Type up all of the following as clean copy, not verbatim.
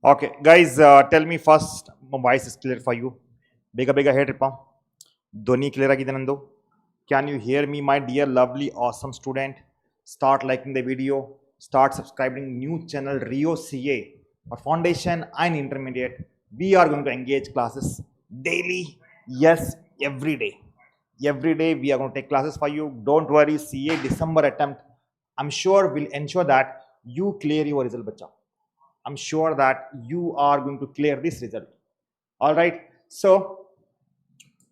Okay, guys, tell me first, my voice is clear for you. Bega bega head ripa. Dhoni clear agi Nandu. Can you hear me, my dear, lovely, awesome student? Start liking the video. Start subscribing new channel Rio CA for foundation and intermediate. We are going to engage classes daily. Yes, every day. Every day we are going to take classes for you. Don't worry, CA December attempt. I'm sure will ensure that you clear your result, bacha. I'm sure that you are going to clear this result. All right. So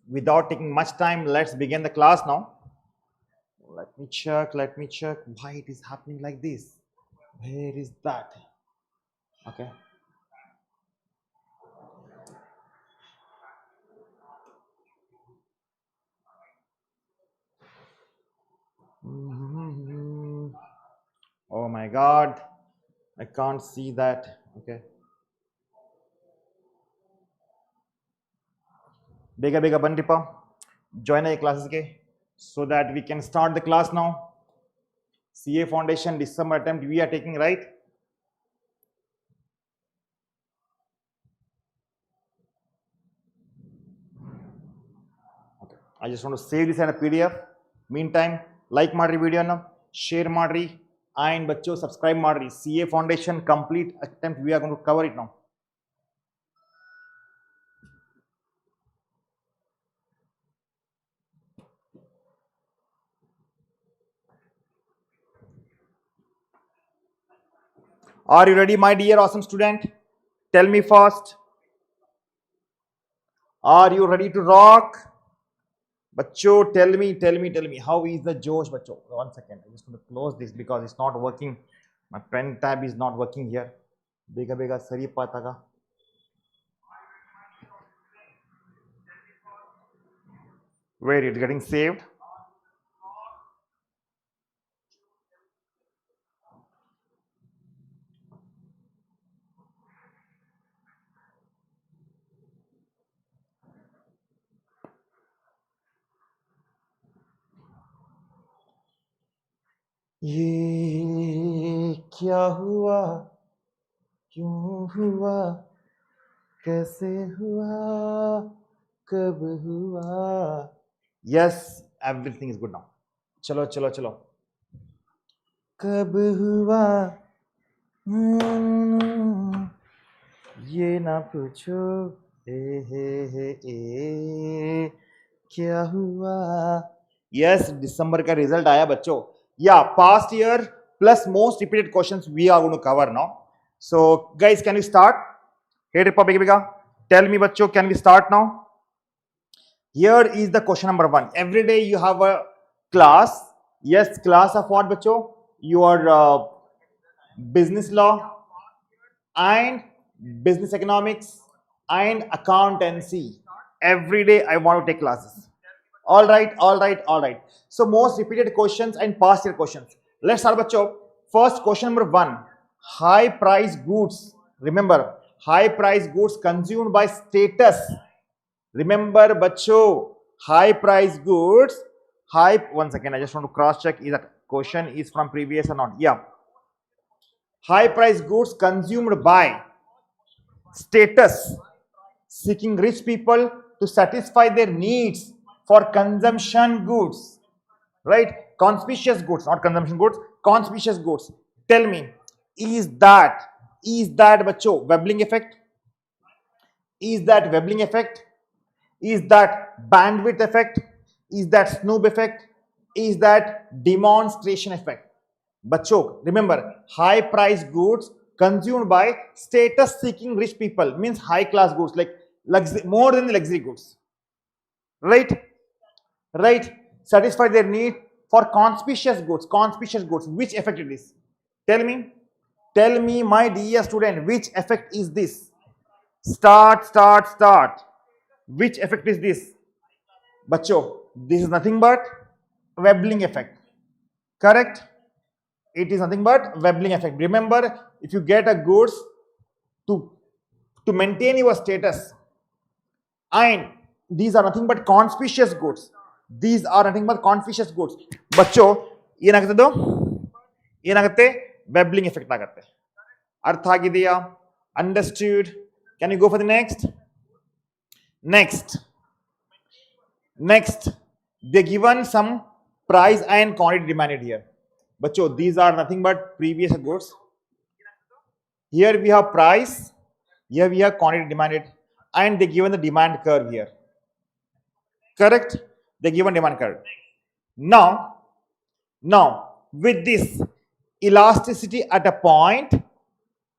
without taking much time, let's begin the class now. Let me check why it is happening like this. Where is that? Okay. Oh my God. I can't see that. Okay. Bega bega bandipa. Join our classes okay, so that we can start the class now. CA Foundation December attempt we are taking, right? Okay. I just want to save this in a PDF. Meantime, like ಮಾಡ್ರಿ ವಿಡಿಯೋನ, share ಮಾಡ್ರಿ, and ಬಚ್ಚೋ subscribe ಮಾಡ್ರಿ. CA Foundation complete attempt we are going to cover it now. Are you ready, my dear awesome student? Tell me first. Are you ready to rock? Bacho, tell me, how is the Josh, Bacho? 1 second, I just want to close this because it's not working. My pen tab is not working here. Bega bega sari pataga. Where it's getting saved? ये क्या हुआ, क्यों हुआ, कैसे हुआ, कब हुआ? Yes, everything is good now. चलो चलो चलो. कब हुआ, ये ना पूछो, ए क्या हुआ? Yes, December का result आया बच्चों. Yeah, past year plus most repeated questions we are going to cover now. So guys, can we start? Hey Ripa Bega, tell me bachcho, can we start now? Here is the question number 1. Every day you have a class. Yes, class of what bachcho? Your business law and business economics and accountancy. Every day I want to take classes. All right. So most repeated questions and past year questions. Let's start, bacho. First question number 1. High price goods. Remember, high price goods consumed by status. Remember, bacho, high price goods. 1 second, I just want to cross check if that question is from previous or not. Yeah. High price goods consumed by status, seeking rich people to satisfy their needs for consumption goods, right? Conspicuous goods, not consumption goods, conspicuous goods. Tell me, is that bacho Vebling effect? Is that Vebling effect? Is that bandwidth effect? Is that Snoop effect? Is that demonstration effect? Bacho, remember, high price goods consumed by status seeking rich people means high class goods, like more than the luxury goods, right? Satisfy their need for conspicuous goods. Which effect it is? Tell me, my dear student, which effect is this? Start. Which effect is this? Bacho, this is nothing but Vebling effect. Correct? It is nothing but Vebling effect. Remember, if you get a goods to maintain your status, and these are nothing but conspicuous goods. ಬಚ್ಚೋ ಏನಾಗುತ್ತದು, ಏನಾಗುತ್ತೆ, ವೆಬ್ಲಿಂಗ್ effect ಆಗುತ್ತೆ. अर्थ ಆಗಿದೆಯಾ? Understood? Can you go for the next? Next, they given some price and quantity demanded here. Bacho, these are nothing but previous goods. Here we have price, here we have quantity demanded, and they given the demand curve here. Correct? They given demand curve. Now, with this elasticity at a point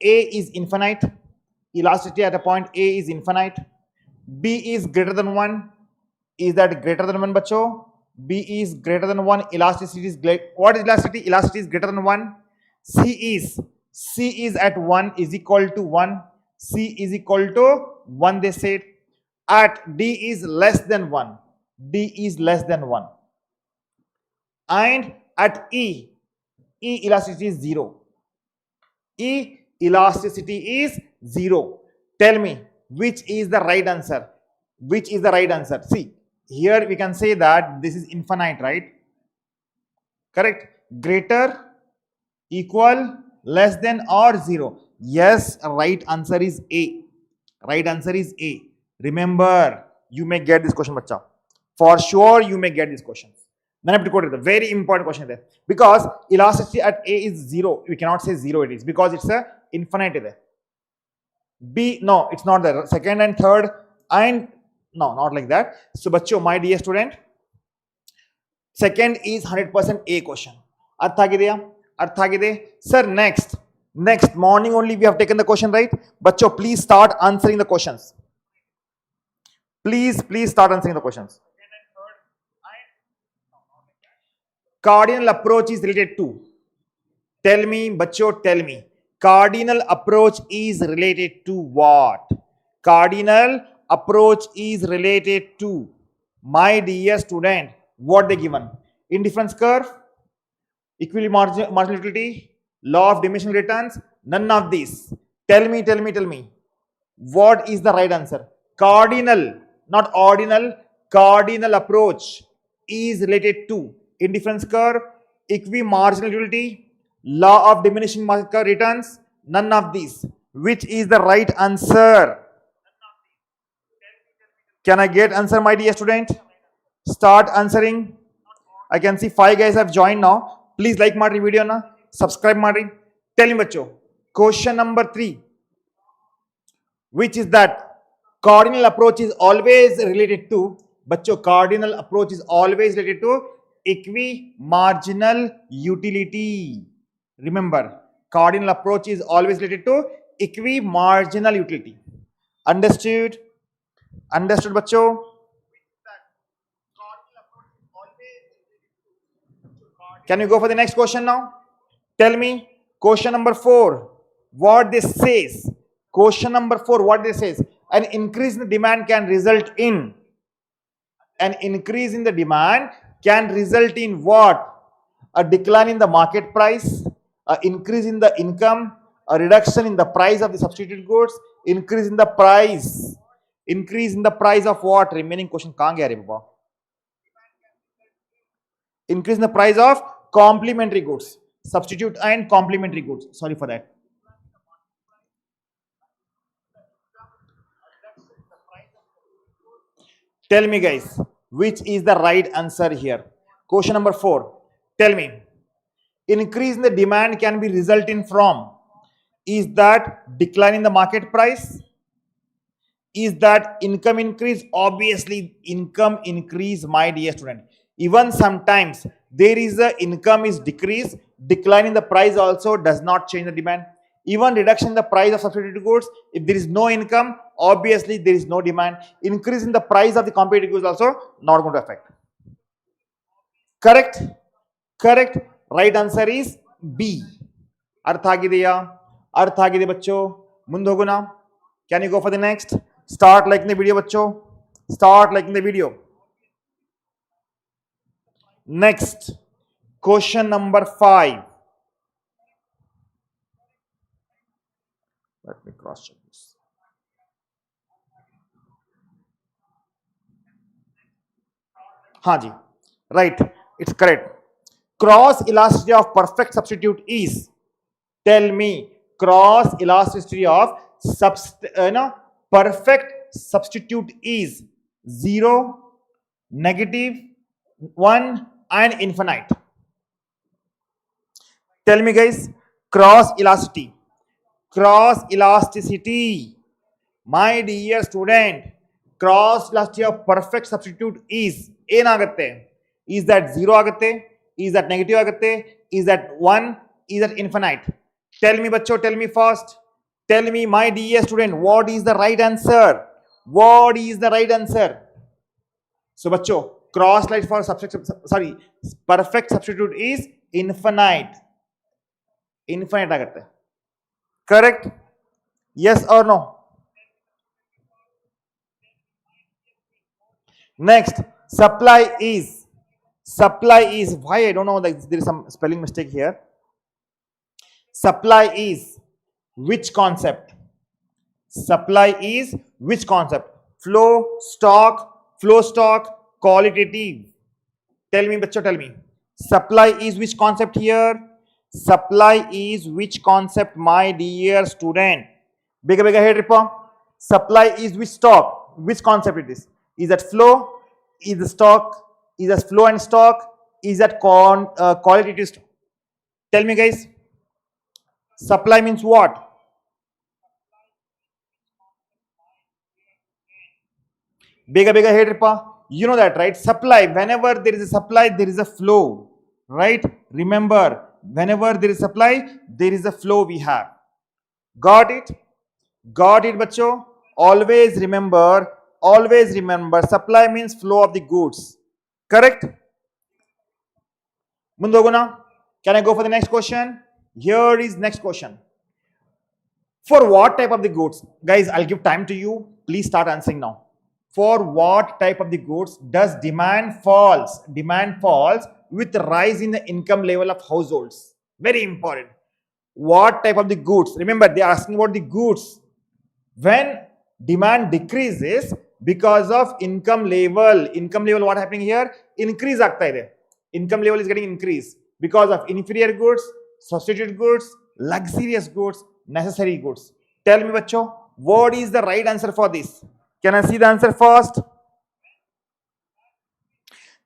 A is infinite, elasticity at a point A is infinite, B is greater than 1. Is that greater than 1, bacho? B is greater than 1. Elasticity is what is elasticity? Elasticity is greater than 1. C is at 1 is equal to 1. C is equal to 1, they said. At D is less than 1. D is less than 1. And at E elasticity is 0. E elasticity is 0. Tell me, which is the right answer? Which is the right answer? See, here we can say that this is infinite, right? Correct? Greater, equal, less than or 0. Yes, right answer is A. Right answer is A. Remember, you may get this question, bacha. For sure, you may get these questions. Very important question there. Because elasticity at A is 0. We cannot say 0 it is, because it's a infinite there. B, no, it's not there. Second and third, and no, not like that. So, bacho, my dear student, second is 100% A question. Arth agideya? Arth agide? Sir, next morning only we have taken the question, right? Bacho, please start answering the questions. Please start answering the questions. Cardinal approach is related to. Tell me, bacho, tell me. Cardinal approach is related to what? Cardinal approach is related to, my dear student, what they given? Indifference curve, equilibrium marginal utility, law of diminishing returns, none of these. Tell me. What is the right answer? Cardinal, not ordinal. Cardinal approach is related to indifference curve, equilibrium marginal utility, law of diminishing marginal returns, none of these. Which is the right answer? Can I get answer, my dear student? Start answering. I can see 5 guys have joined now. Please like my video na, subscribe madri. Tell me, bacho. Question number 3. Which is that? Cardinal approach is always related to, bacho, cardinal approach is always related to equimarginal utility. Remember, cardinal approach is always related to equimarginal utility. Understood? Understood, bacho? Can you go for the next question now? Tell me, question number 4, what this says. Question number 4, what this says. An increase in the demand can result in. An increase in the demand can result in what? A decline in the market price, an increase in the income, a reduction in the price of the substituted goods, increase in the price. Increase in the price of what? Remaining question kahan gaya re baba? Increase in the price of complementary goods, substitute and complementary goods. Sorry for that. Tell me, guys, which is the right answer here? Question number 4. Tell me, increase in the demand can be resulting from, is that decline in the market price? Is that income increase? Obviously, income increase, my dear student. Even sometimes there is a income is decrease, decline in the price also does not change the demand. Even reduction in the price of substituted goods, if there is no income, obviously there is no demand. Increase in the price of the competitive goods also not going to affect. Correct? Correct. Right answer is B. Arth agideya? Arth agide bachcho? Munde hogona? Can you go for the next? Start liking the video, bachcho. Start liking the video. Next, question number 5. Let me cross check this. Haji, right, it's correct. Cross elasticity of perfect substitute is, tell me, cross elasticity of perfect substitute is 0, negative, 1 and infinite. Tell me guys, cross elasticity. My dear student, cross elasticity of perfect substitute is ಏನಾಗುತ್ತೆ? Is that 0 ಆಗುತ್ತೆ? Is that negative ಆಗುತ್ತೆ? Is that 1? Is that infinite? Tell me bachcho, tell me fast. Tell me my dear student, what is the right answer? What is the right answer? So bachcho, cross light for perfect substitute is infinite. Infinite ಆಗುತ್ತೆ. Correct? Yes or no? Next, supply is, why I don't know, like there is some spelling mistake here. Supply is which concept? Supply is which concept? Flow, stock, qualitative. Tell me bachcho, tell me. Supply is which concept here? Supply is which concept, my dear student? Bigger head ripper. Supply is which stock? Which concept it is? Is that flow? Is the stock? Is that flow and stock? Is that qualitative stock? Tell me guys. Supply means what? Bigger head ripper. You know that, right? Supply. Whenever there is a supply, there is a flow. Right? Remember, whenever there is supply, there is a flow we have. Got it? Got it, bacho? Always remember, supply means flow of the goods. Correct? Mundoguna, can I go for the next question? Here is next question. For what type of the goods? Guys, I'll give time to you. Please start answering now. For what type of the goods does demand falls with rise in the income level of households? Very important. What type of the goods? Remember, they are asking about the goods. When demand decreases because of income level, what happening here? Increase aagta hai. Income level is getting increased because of inferior goods, substitute goods, luxurious goods, necessary goods. Tell me bachcho, what is the right answer for this? Can I see the answer first?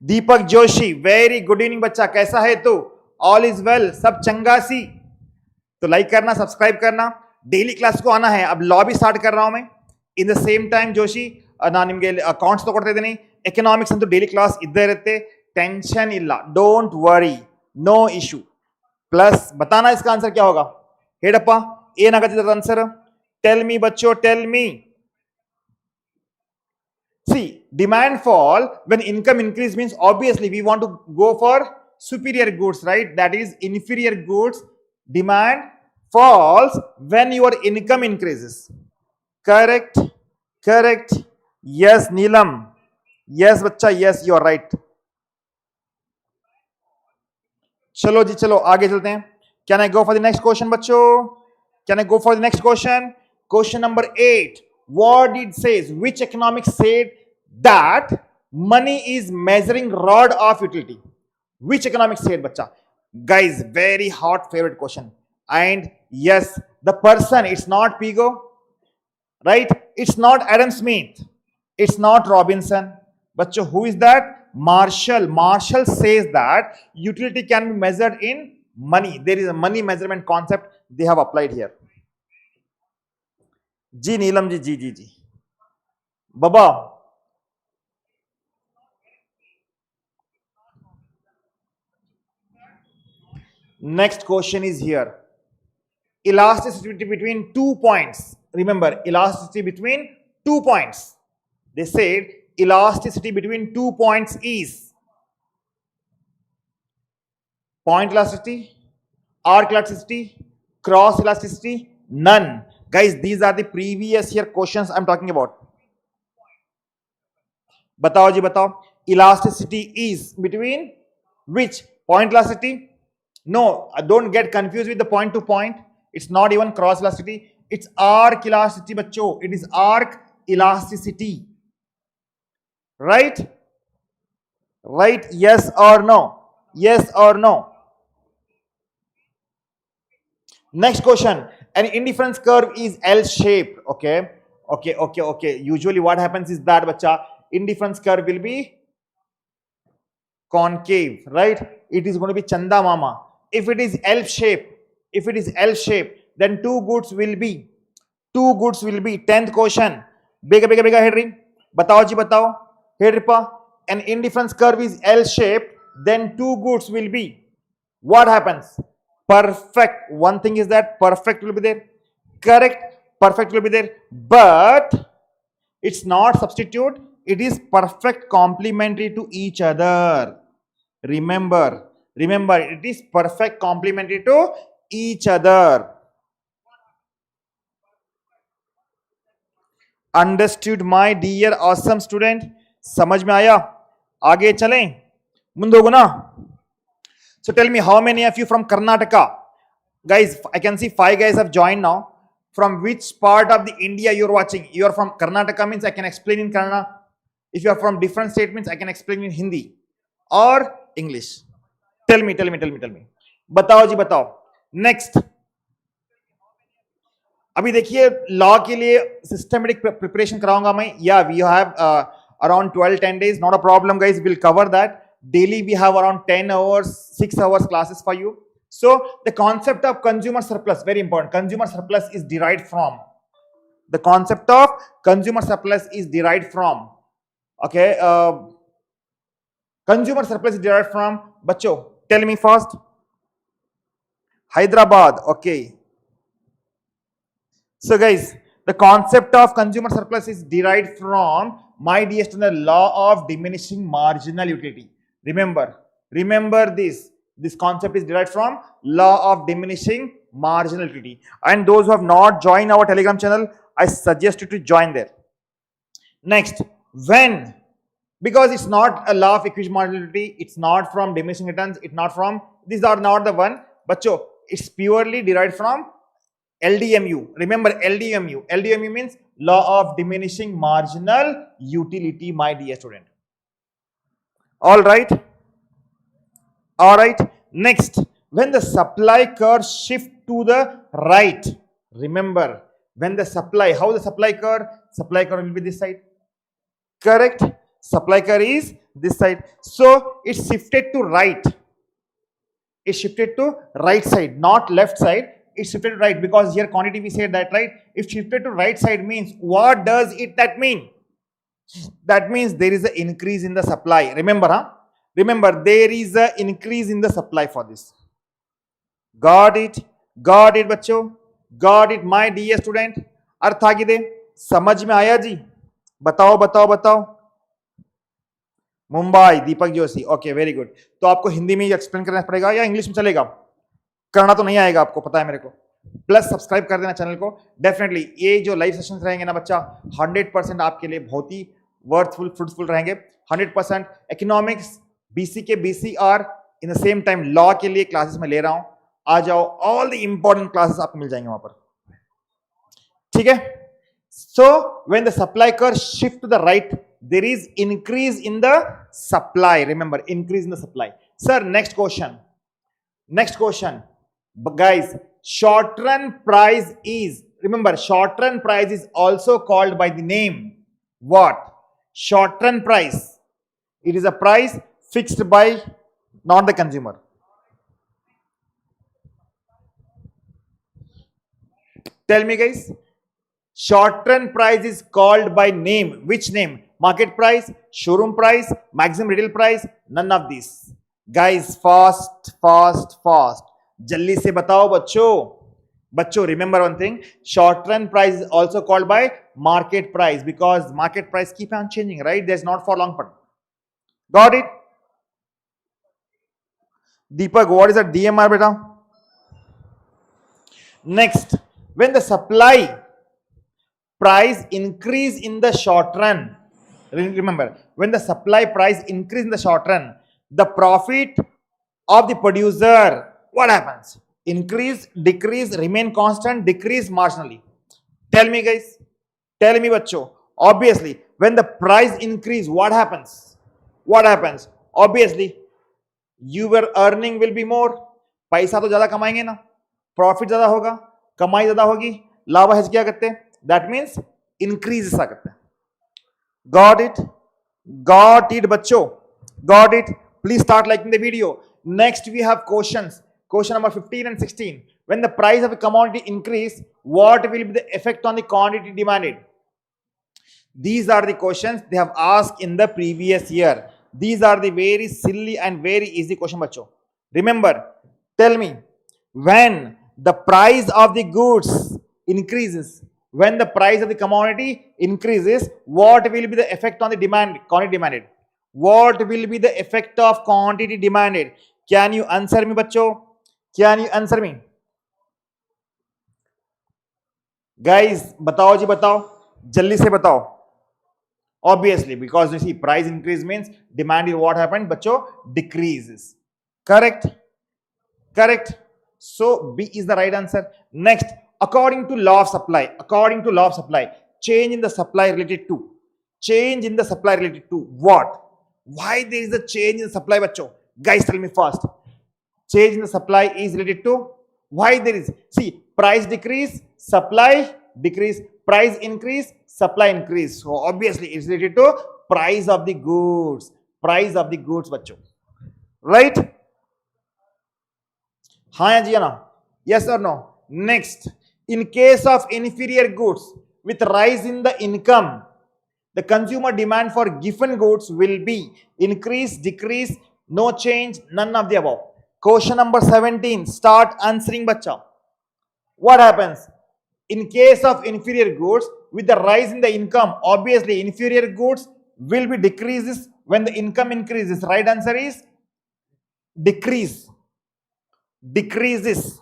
Deepak Joshi, very good evening बच्चा, कैसा है तू? All is well, सब चंगा सी. तो like करना, subscribe करना, daily class को आना है. अब लॉबी स्टार्ट कर रहा हूं मैं. In the same time Joshi ನಾನು ನಿಮಗೆ ಅಕೌಂಟ್ಸ್ ತಗೊಳ್ತಾ ಇದ್ದೀನಿ. ಎಕನಾಮಿಕ್ಸ್ ಅಂತೂ ಡೈಲಿ ಕ್ಲಾಸ್ ಇದ್ದೇ ಇರುತ್ತೆ. टेंशन ಇಲ್ಲ, don't worry, no issue. Plus बताना इसका आंसर क्या होगा? ಹೇಳಪ್ಪ, ಏನಾಗುತ್ತೆ ಇದರ ಆನ್ಸರ್? ಟೆಲ್ ಮಿ ಬಚ್ಚೋ, tell me. See, demand fall when income increase means obviously we want to go for superior goods, right? That is inferior goods. Demand falls when your income increases. Correct? Correct? Yes, Neelam. Yes, bachcha, yes, you are right. चलो जी, चलो आगे चलते हैं. Can I go for the next question, बच्चों? Can I go for the next question? Question number 8. What it says? Which economics said that money is measuring rod of utility? Which economics said, bachcha? Guys, very hot favorite question. And yes, the person, it's not Pigo, right? It's not Adam Smith. It's not Robinson. Bachcho, who is that? Marshall. Marshall says that utility can be measured in money. There is a money measurement concept they have applied here. Ji Neelam ji, ji ji ji Baba. Next question is here. Elasticity between 2 points. Remember, elasticity between 2 points. They said elasticity between 2 points is point elasticity, arc elasticity, cross elasticity, none. Guys, these are the previous year questions I'm talking about. Batao ji, batao. Elasticity is between which? Point elasticity? No, don't get confused with the point to point. It's not even cross elasticity. It's arc elasticity, bachcho. It is arc elasticity. Right? Right? Yes or no? Yes or no? Next question. An indifference curve is L-shaped. Okay. Usually what happens is that bacha, indifference curve will be concave, right? It is going to be Chanda Mama. If it is L-shaped, then two goods will be 10th question. Bega Henry. Batao ji batao. Henripa. An indifference curve is L-shaped, then two goods will be. What happens? Perfect. One thing is that perfect will be there. Correct. Perfect will be there. But it's not substitute. It is perfect complementary to each other. Remember, it is perfect complementary to each other. Understood, my dear awesome student? समझ में आया? आगे चलें? मुंदोगो ना? So tell me, how many of you from Karnataka? Guys, I can see 5 guys have joined now. From which part of the India you're watching? You are from Karnataka means I can explain in Kannada. If you are from different state means I can explain in Hindi or English. Tell me. बताओ जी बताओ. Next. अभी देखिए law के लिए systematic preparation कराऊंगा मैं. या we have around 12-10 days, not a problem guys, we'll cover that. Daily we have around 10 hours, 6 hours classes for you. So the concept of consumer surplus, very important. Consumer surplus is derived from. The concept of consumer surplus is derived from. Okay. Consumer surplus is derived from. Bacho, tell me first. Hyderabad. Okay. So guys, the concept of consumer surplus is derived from, my dear student, law of diminishing marginal utility. Remember this. This concept is derived from law of diminishing marginal utility. And those who have not joined our Telegram channel, I suggest you to join there. Next, when? Because it's not a law of equilibrium marginal utility, it's not from diminishing returns, it's not from, these are not the one. Bacho, it's purely derived from LDMU. Remember LDMU. LDMU means law of diminishing marginal utility, my dear student. All right. Next, when the supply curve shift to the right. Remember, when the supply, how the supply curve? Supply curve will be this side. Correct. Supply curve is this side. So it shifted to right. It shifted to right side, not left side. It shifted to right because here quantity we said that, right? If shifted to right side means, what does it that mean? That means there is an increase in the supply. Remember, there is an increase in the supply for this. Got it, बच्चों? Got it, my dear student? अर्थ आगे दे, समझ में आया जी? बताओ. Mumbai, Deepak Joshi. Okay, very good. तो आपको हिंदी में एक्सप्लेन करना पड़ेगा या इंग्लिश में चलेगा? करना तो नहीं आएगा आपको, पता है मेरे को. प्लस सब्सक्राइब कर देना चैनल को. डेफिनेटली ये जो लाइव सेशंस रहेंगे ना बच्चा, 100% आपके लिए बहुत ही वर्थफुल, फ्रूटफुल रहेंगे. 100% इकोनॉमिक्स, बीसी के BCR, in the same time law के लिए क्लासेस में ले रहा हूं. आ जाओ, ऑल द इंपॉर्टेंट क्लासेस आपको मिल जाएंगे वहां पर. ठीक है. So when the supply curve shift to the right, there is increase in the supply. Remember, increase in the supply. Sir, next question. But guys, short run price is, remember, short run price is also called by the name what? Short run price. It is a price fixed by not the consumer. Tell me guys, short run price is called by name. Which name? Market price, showroom price, maximum retail price, none of these. Guys, fast. जल्दी से बताओ बच्चों. Remember one thing, short run price is also called by market price because market price keep on changing, right? There's not for long term. Got it? Deepak, what is a DMR beta? Next, when the supply price increase in the short run, remember, when the supply price increase in the short run, the profit of the producer, what happens? Increase, decrease, remain constant, decrease marginally. Tell me guys, tell me bachcho. Obviously, when the price increase, what happens? Obviously, your earning will be more. पैसा तो ज्यादा कमाएंगे ना, profit ज्यादा होगा. कमाई ज्यादा होगी, लावा है क्या करते हैं, दैट मीन्स इंक्रीज ऐसा करते हैं. गॉट इट, गॉट इट बच्चों, got it. Please start liking the video. Next we have questions. Question number 15 and 16. When the price of a commodity increase, what will be the effect on the quantity demanded? These are the questions they have asked in the previous year. These are the very silly and very easy question, bachcho. Remember, tell me, when the price of the goods increases, when the price of the commodity increases, what will be the effect on the demand, quantity demanded? What will be the effect of quantity demanded? Can you answer me, bachcho? Can you answer me? Guys, बताओ जी, बताओ, जल्दी से बताओ. Obviously, because you see, price increase means demand is what happened, bachcho, decreases. Correct? Correct. So B is the right answer. Next, according to law of supply, according to law of supply, change in the supply related to, change in the supply related to what? Why there is a change in supply, bachcho? Guys, tell me first. Change in the supply is related to, why there is, see, price decrease, supply decrease, price increase, supply increase. So obviously it's related to price of the goods, price of the goods, bachcho. Right? हाँ या जी ना? Yes or no? Next, in case of inferior goods with rise in the income, the consumer demand for given goods will be increase, decrease, no change, none of the above. Question number 17. Start answering, bacha. What happens in case of inferior goods with the rise in the income? Obviously, inferior goods will be decreases when the income increases. Right answer is decrease. Decreases.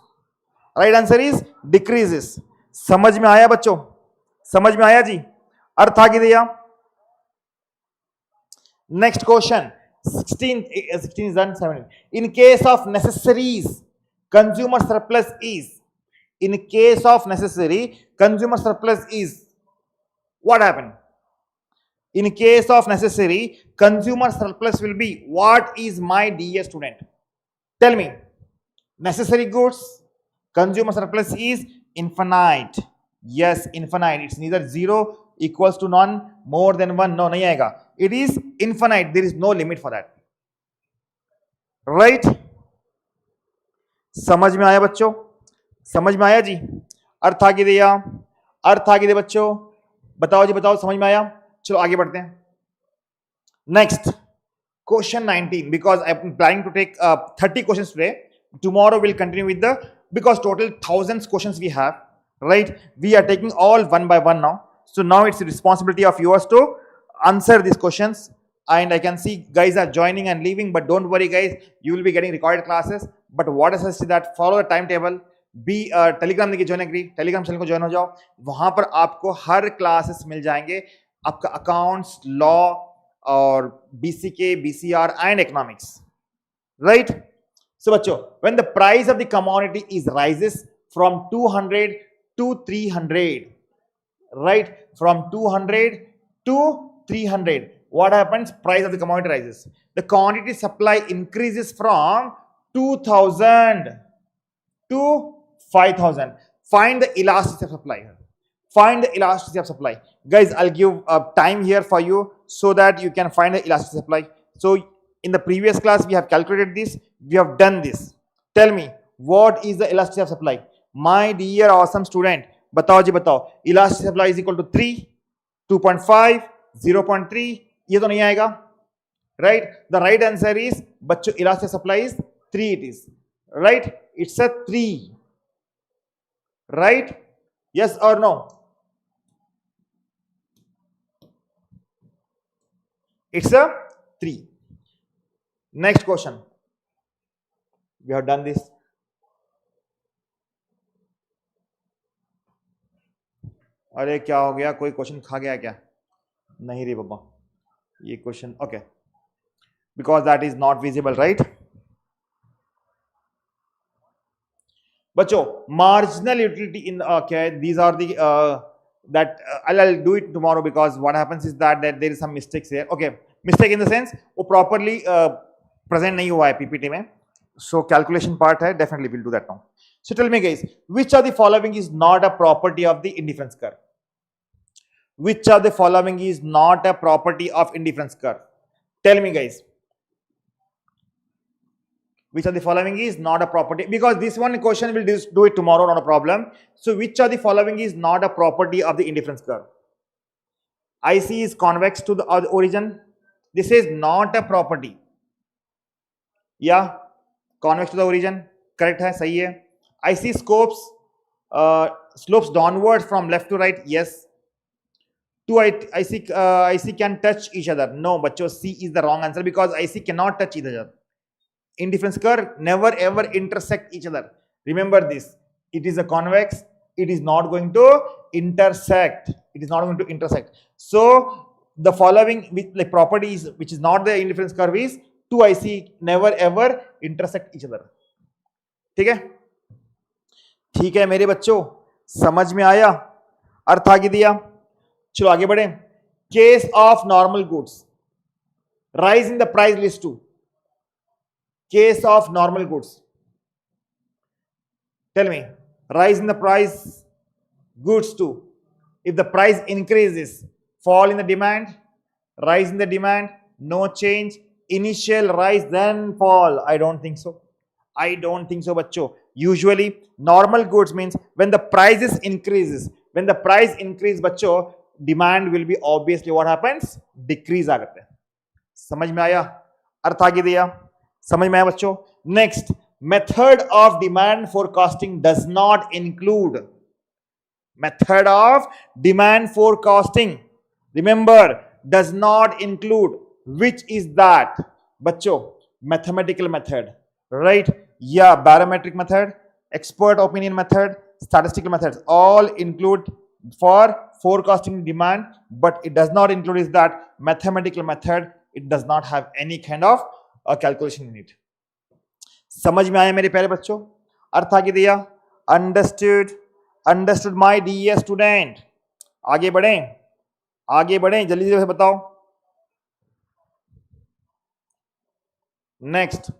Right answer is decreases. समझ में आया बच्चों? समझ में आया जी? अर्थ आ गया? Next question. 16 is done. 17. In case of necessaries, consumer surplus is. In case of necessary, consumer surplus is. What happened? In case of necessary, consumer surplus will be. What is my dear student? Tell me. Necessary goods, consumer surplus is infinite. Yes, infinite. It's neither 0 equals to none, more than 1. No, nahi aayega. It is infinite. There is no limit for that. Right? समझ में आया बच्चों? समझ में आया जी? अर्थ आ गया? अर्थ आ गया बच्चों? बताओ जी, बताओ, समझ में आया? चलो आगे बढ़ते हैं. Next, question 19. Because I'm planning to take 30 questions today. Tomorrow we'll continue with the, because total thousands questions we have, right? We are taking all one by one now. So now it's the responsibility of yours to answer these questions. And I can see guys are joining and leaving, but don't worry guys, you will be getting recorded classes. But what is that, follow the timetable. Be Telegram देखिए join agree, Telegram channel को join हो जाओ. वहां पर आपको हर classes मिल जाएंगे. आपका accounts, law और BCK, BCR and economics, right? So बच्चों, when the price of the commodity is rises from 200 to 300, right? From 200 to 300, what happens? Price of the commodity rises. The quantity supply increases from 2000 to 5000. Find the elasticity of supply. Find the elasticity of supply. Guys, I'll give time here for you so that you can find the elasticity of supply. So in the previous class, we have calculated this. We have done this. Tell me, what is the elasticity of supply? My dear awesome student, बताओ जी बताओ. Elasticity supply is equal to 3, 2.5, 0.3. ये तो नहीं आएगा, right? The right answer is, बच्चों, elasticity supply is 3. It is, right? It's a 3, right? Yes or no? It's a 3. Next question. We have done this. अरे क्या हो गया, कोई क्वेश्चन खा गया क्या? नहीं रे बाबा, ये question, okay, because that is not visible, right? बच्चों, marginal utility in, okay, these are the that I'll do it tomorrow, because what happens is that there is some mistakes here. Okay, mistake in the sense वो properly present नहीं हुआ है PPT में. So calculation part hai, definitely we'll do that now. So tell me guys, which of the following is not a property of the indifference curve? Which of the following is not a property of indifference curve? Tell me guys. Which of the following is not a property? Because this one question will do it tomorrow, not a problem. So which of the following is not a property of the indifference curve? IC is convex to the origin. This is not a property. Yeah, convex to the origin. Correct hai, sahi hai. IC slopes downward from left to right. Yes. Two IC can touch each other. No, bachcho, C is the wrong answer because IC cannot touch each other. Indifference curve never ever intersect each other. Remember this. It is a convex. It is not going to intersect. It is not going to intersect. So the following like properties which is not the indifference curve is 2 IC never ever intersect each other. ठीक है? ठीक है मेरे बच्चों, समझ में आया? अर्थ आगे दिया? चलो आगे बढ़े. Case of normal goods. Rise in the price list to. Case of normal goods. Tell me, rise in the price goods too. If the price increases, fall in the demand, rise in the demand, no change, initial rise then fall. I don't think so. I don't think so, bachcho. Usually, normal goods means when the prices increases, when the price increase, bachcho, demand will be obviously what happens? Decrease आगता है. समझ में आया? अर्थ आगे दिया? समझ में आया बच्चों? Next, method of demand forecasting does not include. Method of demand forecasting, remember, does not include. Which is that? Bachcho, mathematical method, right? Yeah, barometric method, expert opinion method, statistical methods, all include for forecasting demand, but it does not include is that mathematical method. It does not have any kind of calculation in it. समझ में आया मेरे प्यारे बच्चों? अर्थ आगे दिया? Understood my dear student. आगे बढ़ें जल्दी से बताओ. Next,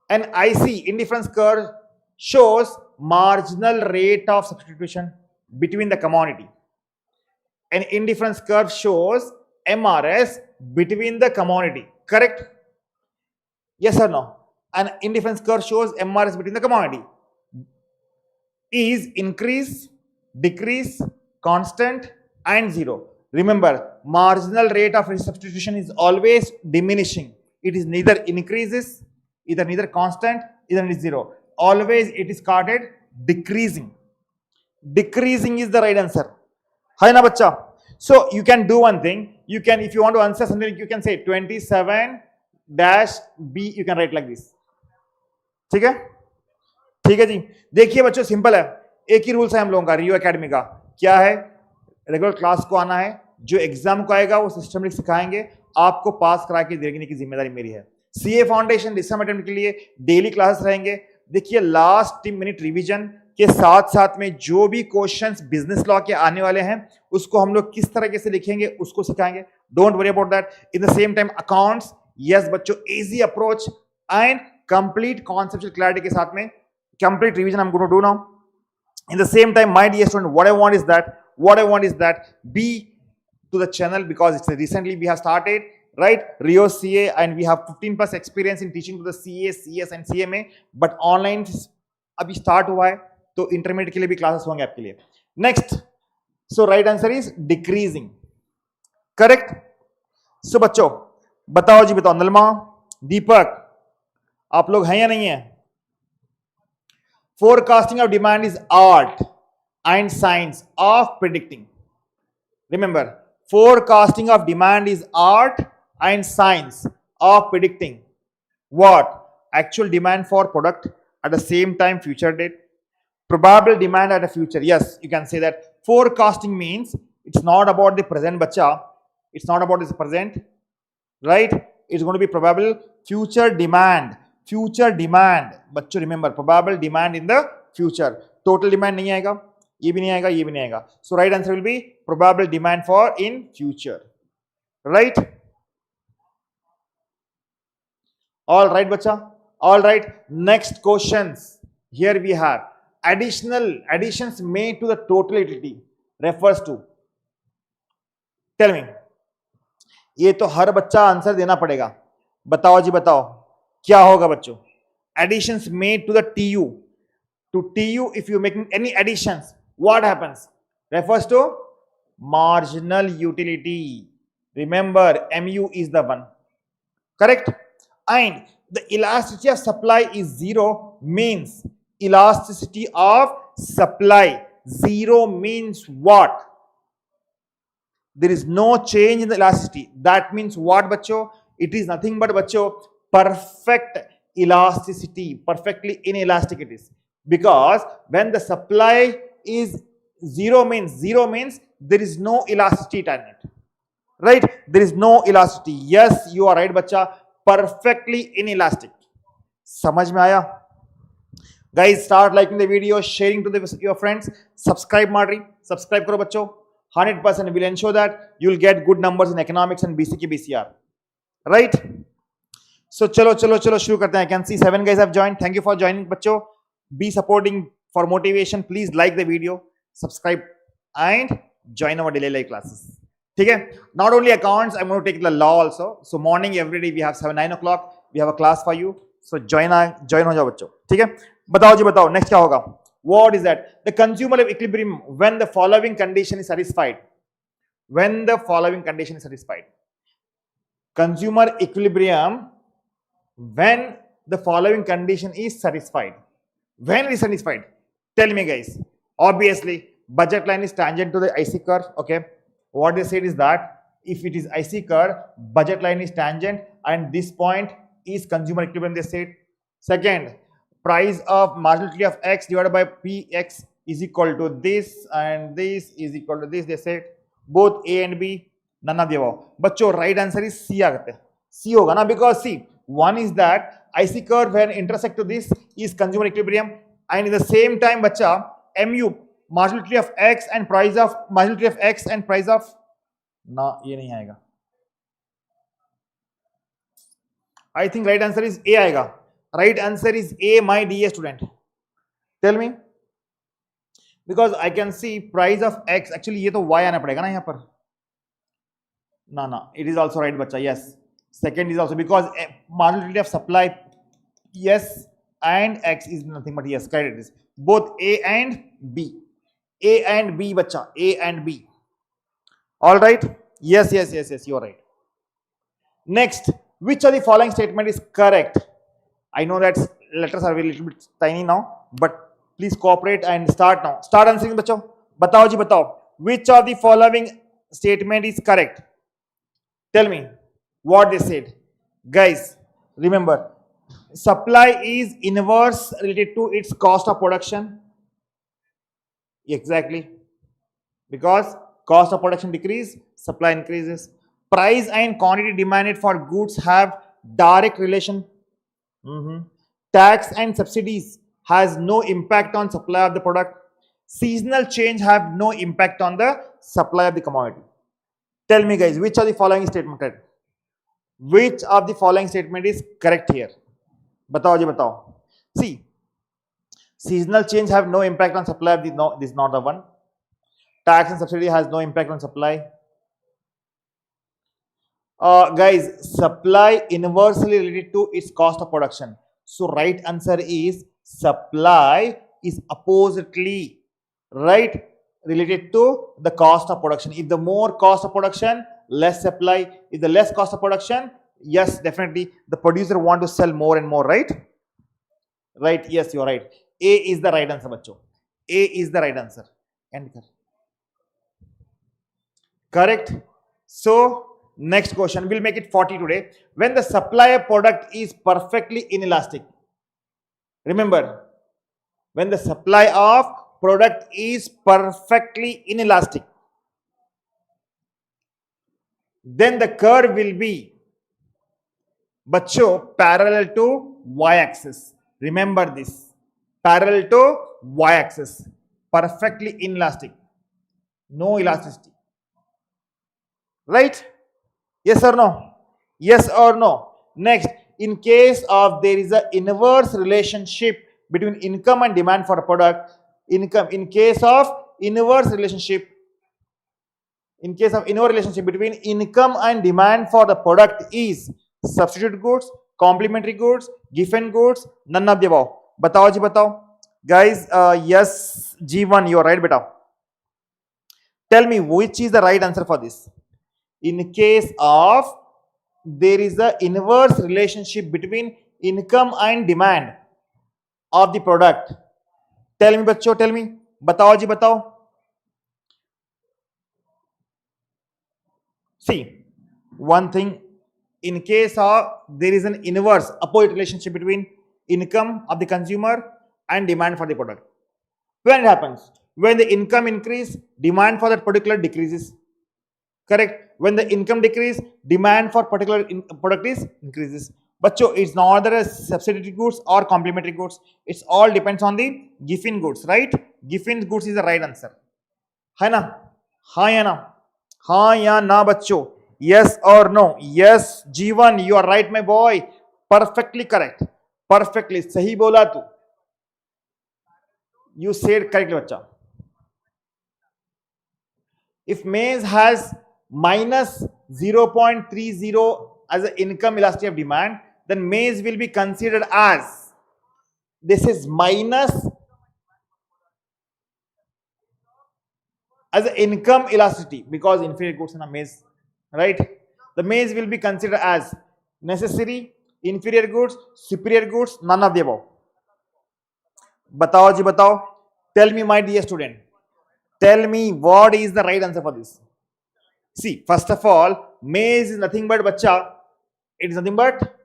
an IC indifference curve shows marginal rate of substitution between the commodity. An indifference curve shows MRS between the commodity. Correct? Yes or no? An indifference curve shows MRS between the commodity. Is increase, decrease, constant and zero. Remember, marginal rate of substitution is always diminishing. It is neither increases, neither constant, either is zero. Always it is started decreasing. Decreasing is the right answer. Hai na bacha? So you can do one thing. You can, if you want to answer something, you can say 27-B. You can write like this. ठीक है? ठीक है जी. देखिए बच्चों, simple है. एक ही rules है हम लोगों का रियो एकेडमी का. क्या है? रेगुलर क्लास को आना है. जो एग्जाम को आएगा वो सिस्टमेटिक सिखाएंगे. आपको पास करा के देने की जिम्मेदारी मेरी है. सीए फाउंडेशन डिस्म अटेम्प्ट के लिए डेली क्लासेस रहेंगे. देखिए, लास्ट मिनट रिवीजन के साथ साथ में जो भी क्वेश्चंस बिजनेस लॉ के आने वाले हैं उसको हम लोग किस तरीके से लिखेंगे उसको सिखाएंगे. Don't worry about that. In the same time accounts, yes बच्चों, easy approach and complete conceptual clarity के साथ में complete revision I'm going to do now. In the same time, my dear student, what I want is that be to the channel because it's recently we have started, right? Rio CA, and we have 15+ experience in teaching to the CA, CS and CMA, but online अभी start हुआ है तो intermediate के लिए भी classes होंगे आपके लिए. Next, so right answer is decreasing. Correct? So बच्चों बताओ जी, बताओ. नलमा, दीपक, आप लोग हैं या नहीं है? Forecasting of demand is art and science of predicting. Remember, forecasting of demand is art and science of predicting what? Actual demand for product at the same time future date. Probable demand at a future. Yes, you can say that. Forecasting means it's not about the present, bacha. It's not about the present, right? It's going to be probable future demand. Future demand, बच्चों remember, probable demand in the future. Total demand नहीं आएगा, ये भी नहीं आएगा, ये भी नहीं आएगा. So right answer will be probable demand for in future, right? All right बच्चा, All right, next questions. Here we have additions made to the total utility refers to. Tell me. ये तो हर बच्चा आंसर देना पड़ेगा. बताओ जी बताओ क्या होगा बच्चों. Additions made to the TU. To TU, if you're making any additions, what happens? Refers to marginal utility. Remember, MU is the one. Correct? And the elasticity of supply is 0 means elasticity of supply. 0 means what? There is no change in the elasticity. That means what, bacho? It is nothing but, bacho, perfect elasticity. Perfectly inelastic it is. Because when the supply is 0 means there is no elasticity in it. Right? There is no elasticity. Yes, you are right, bacha. Perfectly inelastic. Samajh mein aaya? Guys, start liking the video, sharing to your friends. Subscribe madri. Subscribe karo bacho. 100% will ensure that you will get good numbers in economics and BCK, BCR. Right? So, chalo, shuru karte hain. I can see 7 guys have joined. Thank you for joining, bacho. Be supporting for motivation. Please like the video, subscribe, and join our daily live classes. Okay? Not only accounts, I'm going to take the law also. So, morning every day we have 9 o'clock. We have a class for you. So, join ho jao, bacho. Okay? Batao ji, batao. Next kya hoga? What is that? The consumer equilibrium when the following condition is satisfied. When the following condition is satisfied. Consumer equilibrium when the following condition is satisfied. When it is satisfied? Tell me guys. Obviously, budget line is tangent to the IC curve. Okay. What they said is that if it is IC curve, budget line is tangent and this point is consumer equilibrium, they said. Second, price of marginal utility of X divided by Px is equal to this and this is equal to this, they said. Both A and B, none of the above. Bachcho, right answer is C. C hoga na, because see, one is that IC curve when intersect to this is consumer equilibrium, and in the same time, bacha, MU, marginal utility of X and price of marginal utility of X and price of, na, ye nahi aayega. I think right answer is A aayega. Right answer is A, my dear student. Tell me. Because I can see price of X. Actually, ये तो Y आना पड़ेगा ना यहाँ पर. No. It is also right, bacha. Yes. Second is also because marginal utility of supply. Yes. And X is nothing but yes. Correct it is. Both A and B. A and B, bacha. A and B. All right. Yes. You are right. Next, which of the following statement is correct? I know that letters are a little bit tiny now, but please cooperate and start now. Start answering, bacho. Batao ji, batao. Which of the following statement is correct? Tell me what they said. Guys, remember, supply is inverse related to its cost of production. Exactly. Because cost of production decreases, supply increases. Price and quantity demanded for goods have direct relation. Tax and subsidies has no impact on supply of the product. Seasonal change have no impact on the supply of the commodity. Tell me guys, which of the following statement correct? Which of the following statement is correct here? Batao ji, batao. See, seasonal change have no impact on supply of the, no, this is not the one. Tax and subsidy has no impact on supply. Guys, supply inversely related to its cost of production. So right answer is supply is oppositely right related to the cost of production. If the more cost of production, less supply. If the less cost of production, yes, definitely the producer want to sell more and more, right? Right, yes, you are right. A is the right answer, bacho. A is the right answer. And correct. So next question, we'll make it 40 today. When the supply of product is perfectly inelastic. Remember, when the supply of product is perfectly inelastic, then the curve will be, bacho, parallel to y-axis. Remember this, parallel to y-axis, perfectly inelastic, no elasticity. Right? Yes or no? Yes or no? Next, in case of there is a inverse relationship between income and demand for a product, in case of inverse relationship between income and demand for the product is substitute goods, complementary goods, given goods, none of the above. बताओ जी बताओ guys. Yes, G1, you are right beta. Tell me which is the right answer for this. In case of there is a inverse relationship between income and demand of the product. Tell me बच्चों, tell me. बताओ जी बताओ. See, one thing, in case of there is an inverse opposite relationship between income of the consumer and demand for the product. When it happens? When the income increase, demand for that particular decreases. Correct? When the income decrease, demand for particular product is increases. But it's not either a substitute goods or complementary goods. It's all depends on the given goods, right? Given goods is the right answer. है ना? हाँ या ना? हाँ या ना बच्चों? Yes or no? Yes, G1, you are right, my boy. Perfectly correct. Perfectly. सही बोला तू. You said correctly, बच्चा. If maize has minus 0.30 as an income elasticity of demand, then maize will be considered as, this is minus as an income elasticity because inferior goods in a maize, right? The maize will be considered as necessary, inferior goods, superior goods, none of the above. बताओ जी बताओ. Tell me, my dear student. Tell me what is the right answer for this. See, first of all, maize is nothing but bacha. It is nothing but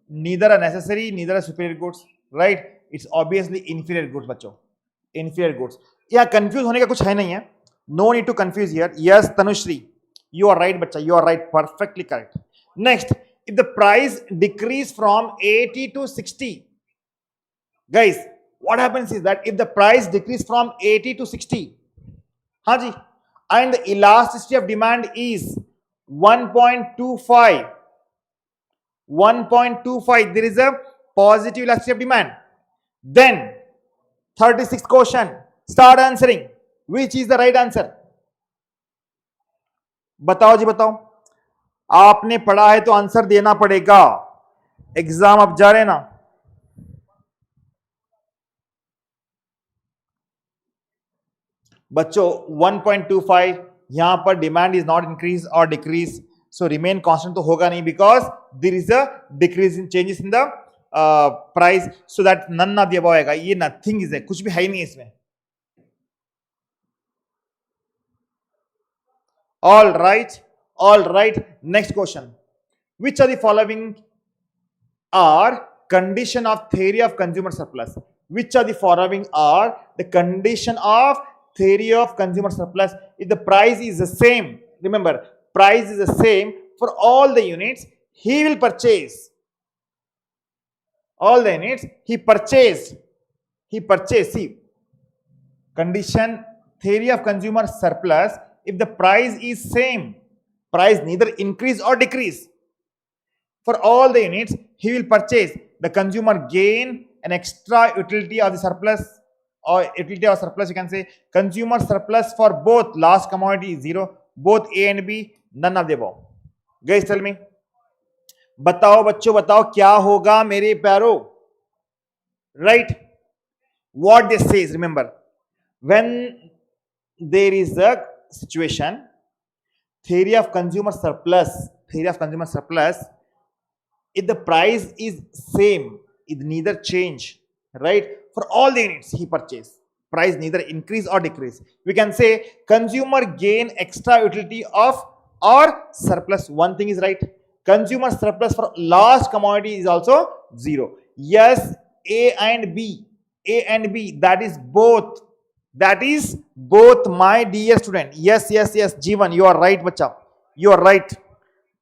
neither a necessary, neither a superior goods, right? It's obviously inferior goods, बच्चों. Inferior goods. Yeah, confuse होने का कुछ है नहीं है. No need to confuse here. Yes, Tanushri, you are right, bacha. You are right. Perfectly correct. Next, if the price decrease from 80 to 60, guys, what happens is that if the price decrease from 80 to 60, हाँ जी, and the elasticity of demand is 1.25, there is a positive elasticity of demand. Then 36th question, start answering. Which is the right answer? बताओ जी बताओ. आपने पढ़ा है तो answer देना पड़ेगा. Exam अब जा रहे ना. बच्चों 1.25 यहां पर डिमांड इज नॉट इंक्रीज और डिक्रीज, सो रिमेन कांस्टेंट तो होगा नहीं because there is a decrease in changes in the price, so that none of the above आएगा. ये नथिंग इज है, कुछ भी है ही नहीं इसमें. All right. Next question. Which of the following are condition of theory of consumer surplus? Which of the following are the condition of theory of consumer surplus? If the price is the same, remember, price is the same for all the units, he will purchase all the units. He purchased. See, condition theory of consumer surplus. If the price is same, price neither increase or decrease for all the units, he will purchase. The consumer gain an extra utility of the surplus, or utility of surplus, you can say. Consumer surplus for both last commodity is zero, both A and B, none of the above. Guys, tell me. बताओ बच्चों बताओ क्या होगा मेरे प्यारो. Right? What this says, remember, when there is a situation, theory of consumer surplus, if the price is same, it neither change, right? For all the units he purchased, price neither increase or decrease, we can say consumer gain extra utility of or surplus. One thing is right, consumer surplus for last commodity is also zero. Yes, A and B, that is both. That is both, my dear student. Yes, G1, you are right, bacha. You are right.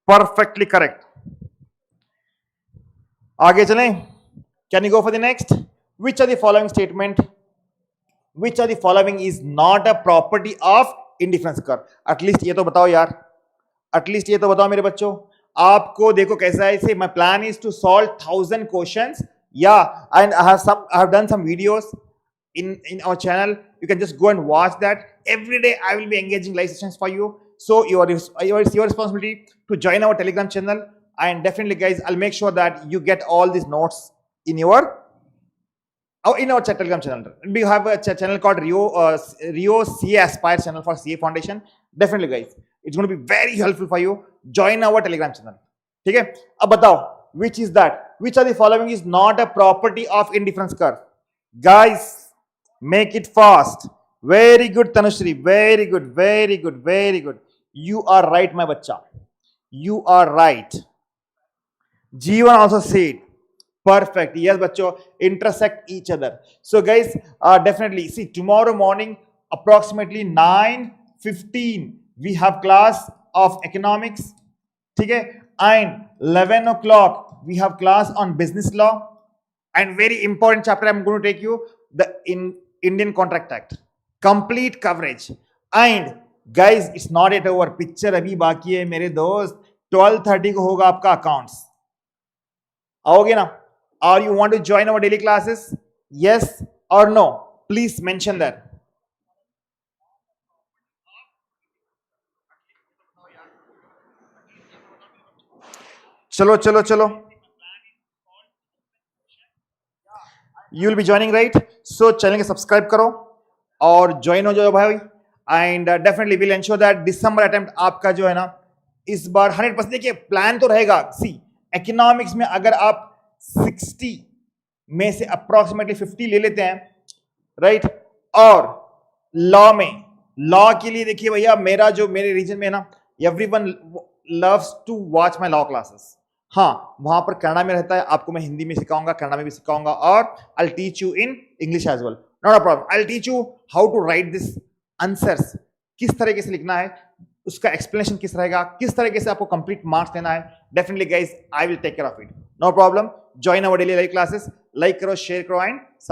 Perfectly correct. आगे चलें. Can you go for the next? Which of the following statement? Which of the following is not a property of indifference curve? At least ये तो बताओ यार. At least ये तो बताओ मेरे बच्चों. आपको देखो कैसा है इसे, my plan is to solve 1000 questions. Yeah, and I have done some videos in our channel. You can just go and watch that. Every day I will be engaging live sessions for you. So it's your responsibility to join our Telegram channel, and definitely guys, I'll make sure that you get all these notes in our Telegram channel. We have a channel called Rio CA Aspire channel for CA Foundation. Definitely guys, it's going to be very helpful for you. Join our Telegram channel. ठीक है? अब बताओ, which is that? Which of the following is not a property of indifference curve? Guys, make it fast. Very good, Tanushree. Very good, very good, very good. You are right, my bacha. You are right. Jeevan also said. Perfect. Yes, bacho. Intersect each other. So, guys, definitely see tomorrow morning, approximately 9:15, we have class of economics. Okay, and 11 o'clock we have class on business law, and very important chapter I'm going to take you, the Indian Contract Act, complete coverage. And guys, it's not yet over. Picture abhi baki hai mere dost. 12:30 को होगा आपका accounts. आओगे ना? Or you want to join our daily classes? Yes or no? Please mention that. चलो चलो चलो. You will be joining, right? So channel के subscribe करो और ज्वाइन हो जाओ भाई. And definitely will ensure that December attempt आपका जो है ना इस बार 100%. देखिए प्लान तो रहेगा. सी इकोनॉमिक्स में अगर आप 60 में से अप्रोक्सीमेटली 50 ले लेते हैं, राइट, और लॉ में, लॉ के लिए देखिए भैया मेरे रीजन में है ना, everyone loves to watch my law classes. हाँ, वहां पर कन्नड़ा में रहता है, आपको मैं हिंदी में सिखाऊंगा, कन्नड़ा में भी सिखाऊंगा, और I will teach you in English as well. Not a problem. I will teach you how to write this answers, किस तरीके से लिखना है, उसका एक्सप्लेनेशन किस रहेगा, किस तरीके से आपको कंप्लीट मार्क्स देना है. Definitely guys, I will take care of it. No problem. Join our daily live classes. Like करो, शेयर करो एंड